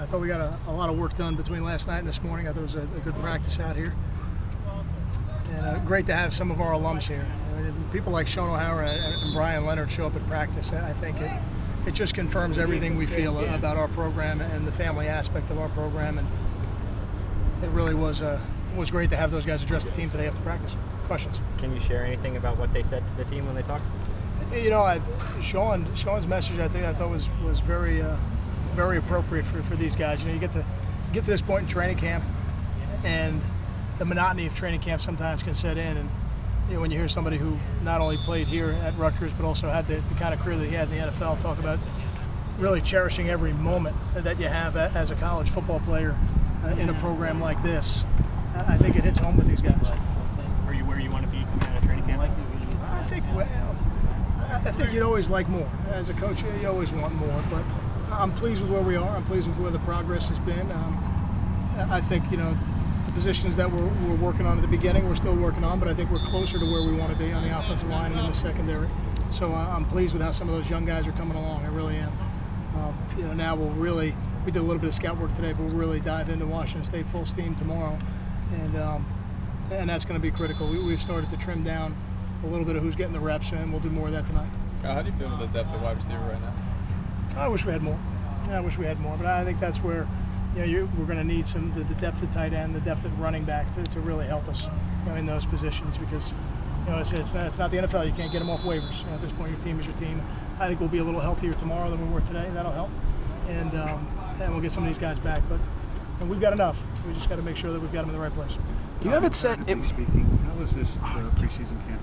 thought we got a lot of work done between last night and this morning. I thought it was a good practice out here. And great to have some of our alums here. People like Sean O'Hara and Brian Leonard show up at practice. I think it just confirms everything we feel about our program and the family aspect of our program. And it really was great to have those guys address the team today after practice. Questions? Can you share anything about what they said to the team when they talked? You know, Sean's message I thought was very appropriate for these guys. You know, you get to this point in training camp, and the monotony of training camp sometimes can set in. And you know, when you hear somebody who not only played here at Rutgers but also had the kind of career that he had in the NFL talk about really cherishing every moment that you have as a college football player in a program like this, I think it hits home with these guys. Are you where you want to be coming out of training camp? I think you'd always like more. As a coach, you always want more. But I'm pleased with where we are. I'm pleased with where the progress has been. I think, you know, the positions that we're working on at the beginning, we're still working on, but I think we're closer to where we want to be on the offensive line and in the secondary. So I'm pleased with how some of those young guys are coming along. I really am. You know, now we did a little bit of scout work today, but we'll really dive into Washington State full steam tomorrow, and that's going to be critical. We've started to trim down a little bit of who's getting the reps, and we'll do more of that tonight. How do you feel with the depth of wide receiver right now? I wish we had more. I wish we had more, but I think that's where, you know, we're going to need the depth at tight end, the depth at running back to really help us, you know, in those positions, because you know it's not the NFL. You can't get them off waivers. You know, at this point, your team is your team. I think we'll be a little healthier tomorrow than we were today. That'll help, and we'll get some of these guys back. But we've got enough. We just got to make sure that we've got them in the right place. You have it set. Speaking, how was this preseason camp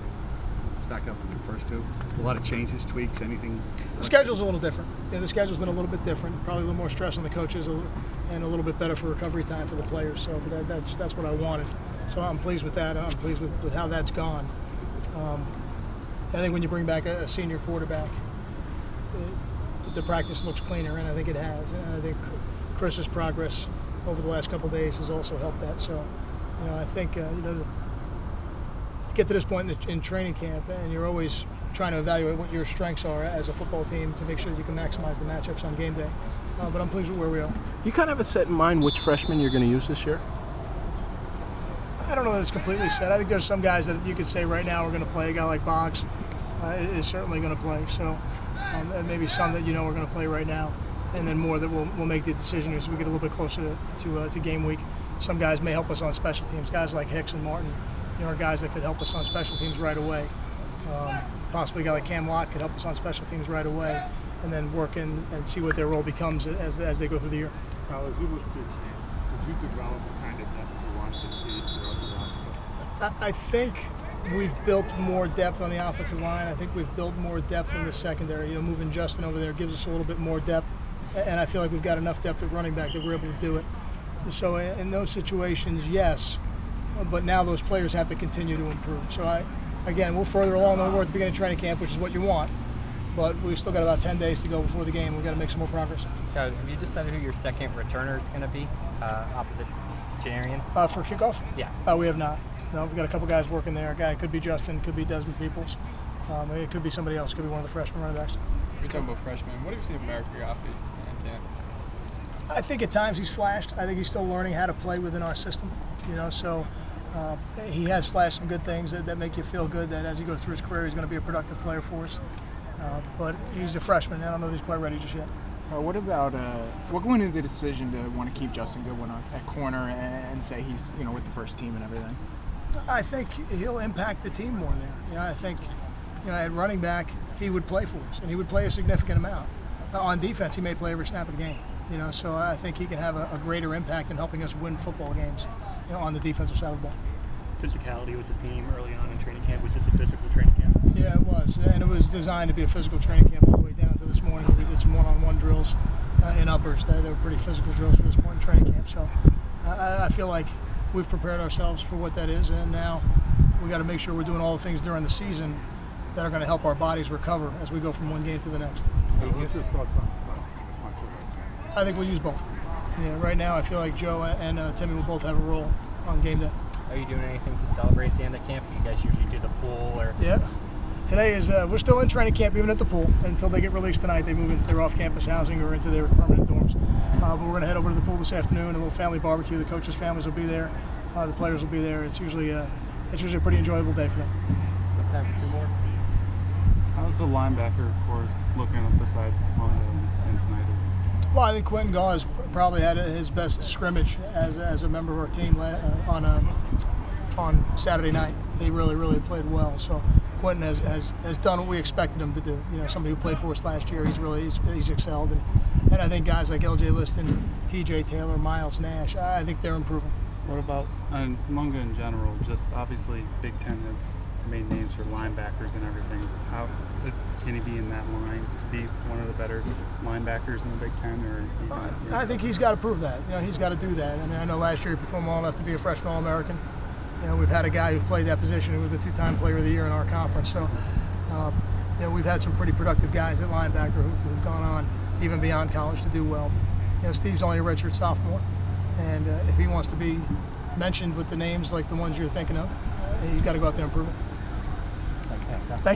stack up with the first two? A lot of changes, tweaks, anything? The schedule's a little different. Yeah, the schedule's been a little bit different. Probably a little more stress on the coaches, and a little bit better for recovery time for the players. So that's what I wanted. So I'm pleased with that. I'm pleased with how that's gone. I think when you bring back a senior quarterback, the practice looks cleaner, and I think it has. And I think Chris's progress over the last couple of days has also helped that. So, you know, I think you know, you get to this point in training camp, and you're always trying to evaluate what your strengths are as a football team to make sure that you can maximize the matchups on game day. But I'm pleased with where we are. You kind of have it set in mind which freshmen you're going to use this year? I don't know that it's completely set. I think there's some guys that you could say right now are going to play. A guy like Boggs is certainly going to play. So and maybe some that you know are going to play right now, and then more that we'll make the decision as we get a little bit closer to game week. Some guys may help us on special teams. Guys like Hicks and Martin, you know, are guys that could help us on special teams right away. Possibly a guy like Cam Lott could help us on special teams right away, and then work in and see what their role becomes as they go through the year. Kyle, as you look through camp, did you develop the kind of depth you want to see throughout the roster? I think we've built more depth on the offensive line. I think we've built more depth in the secondary. You know, moving Justin over there gives us a little bit more depth, and I feel like we've got enough depth at running back that we're able to do it. So in those situations, yes, but now those players have to continue to improve. So again, we're further along than we were at the beginning of training camp, which is what you want, but we've still got about 10 days to go before the game. We've got to make some more progress. Have you decided who your second returner is going to be, opposite Janarian? For kickoff? Yeah. We have not. No, we've got a couple guys working there. A guy could be Justin, could be Desmond Peoples. It could be somebody else. It could be one of the freshman running backs. You're talking about freshmen. What have you seen from Eric Griaffi in camp? I think at times he's flashed. I think he's still learning how to play within our system. You know, so he has flashed some good things that make you feel good that as he goes through his career, he's going to be a productive player for us. But he's a freshman. I don't know if he's quite ready just yet. What about what going into the decision to want to keep Justin Goodwin at corner and say he's, you know, with the first team and everything? I think he'll impact the team more there. You know, I think, you know, at running back he would play for us, and he would play a significant amount. On defense, he may play every snap of the game. You know, so I think he can have a greater impact in helping us win football games, you know, on the defensive side of the ball. Physicality was a theme early on in training camp. Was this a physical training camp? Yeah, it was, and it was designed to be a physical training camp all the way down to this morning. We did some one-on-one drills in uppers. They were pretty physical drills for this point in training camp. So I feel like we've prepared ourselves for what that is, and now we got to make sure we're doing all the things during the season that are going to help our bodies recover as we go from one game to the next. What's your thoughts on I think we'll use both. Yeah, right now I feel like Joe and Timmy will both have a role on game day. Are you doing anything to celebrate at the end of camp? You guys usually do the pool or? Yeah. Today is, we're still in training camp even at the pool until they get released tonight. They move into their off-campus housing or into their permanent dorms. But we're going to head over to the pool this afternoon, a little family barbecue. The coaches' families will be there. The players will be there. It's usually a pretty enjoyable day for them. Got time for 2 more? How's the linebacker course looking besides Honda and Snyder? Well, I think Quentin Gauze probably had his best scrimmage as a member of our team on Saturday night. He really played well. So Quentin has done what we expected him to do. You know, somebody who played for us last year. He's excelled, and I think guys like L.J. Liston, T.J. Taylor, Miles Nash, I think they're improving. What about Munga in general? Just obviously Big Ten has made names for linebackers and everything. How can he be in that line to be one of the better linebackers in the Big Ten? Or I think he's got to prove that. You know, he's got to do that. I mean, I know last year he performed well enough to be a freshman All-American. You know, we've had a guy who played that position who was the 2-time Player of the Year in our conference. So, you know, we've had some pretty productive guys at linebacker who've gone on even beyond college to do well. You know, Steve's only a redshirt sophomore, and if he wants to be mentioned with the names like the ones you're thinking of, he's got to go out there and prove it. Thanks, Scott. Thank you.